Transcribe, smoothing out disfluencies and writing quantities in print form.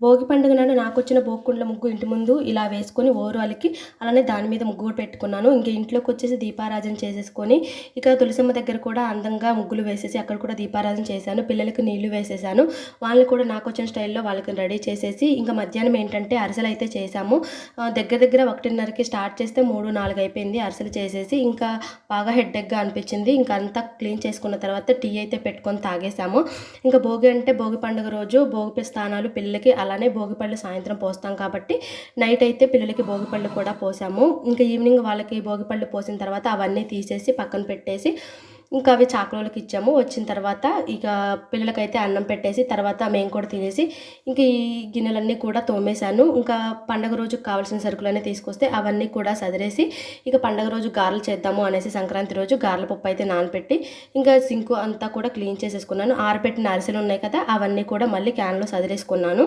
భోగి పండుగ నాడు నాకొచ్చిన భోగికుండల ముగ్గు ఇంటి ముందు ఇలా వేసుకొని ఓరువాలికి అలానే దాని మీద ముగ్గు కూడా పెట్టుకున్నాను. ఇంక ఇంట్లోకొచ్చేసి దీపారాధన చేసేసుకొని, ఇక తులసమ్మ దగ్గర కూడా అందంగా ముగ్గులు వేసేసి అక్కడ కూడా దీపారాధన చేశాను. పిల్లలకి నీళ్లు వేసేసాను. వాళ్ళు కూడా నాకొచ్చిన స్టైల్‌లో వాళ్ళకి రెడీ చేసేసి, ఇంక మధ్యాహ్నం ఏంటంటే అరిసెలైతే చేశాము. దగ్గర దగ్గర 1:30కి స్టార్ట్ చేస్తే 3, 4 అయిపోయింది అరిసెలు చేసేసి. ఇంకా బాగా హెడ్‌ఏక్‌గా అనిపించింది. ఇంక అంతా క్లీన్ చేసుకున్న తర్వాత టీ అయితే పెట్టుకొని తాగేసాము. ఇంకా భోగి అంటే భోగి పండుగ రోజు భోగి స్థానాలు పిల్లలకి అలానే భోగిపళ్ళు సాయంత్రం పోస్తాం కాబట్టి నైట్ అయితే పిల్లలకి భోగిపళ్ళు కూడా పోసాము. ఇంకా ఈవినింగ్ వాళ్ళకి భోగిపళ్ళు పోసిన తర్వాత అవన్నీ తీసేసి పక్కన పెట్టేసి ఇంకా అవి చాకలోళ్ళకి ఇచ్చాము. వచ్చిన తర్వాత ఇక పిల్లలకైతే అన్నం పెట్టేసి తర్వాత మేము కూడా తినేసి ఇంక ఈ గిన్నెలన్నీ కూడా తోమేశాను. ఇంకా పండగ రోజుకి కావాల్సిన సరుకులన్నీ తీసుకొస్తే అవన్నీ కూడా సదిరేసి ఇక పండగ రోజు గారెలు చేద్దాము అనేసి సంక్రాంతి రోజు గారెల పప్పు అయితే నానపెట్టి ఇంకా సింకు అంతా కూడా క్లీన్ చేసేసుకున్నాను. ఆరబెట్టిన అరిసెలు ఉన్నాయి కదా అవన్నీ కూడా మళ్ళీ క్యాన్‌లో సదిరేసుకున్నాను.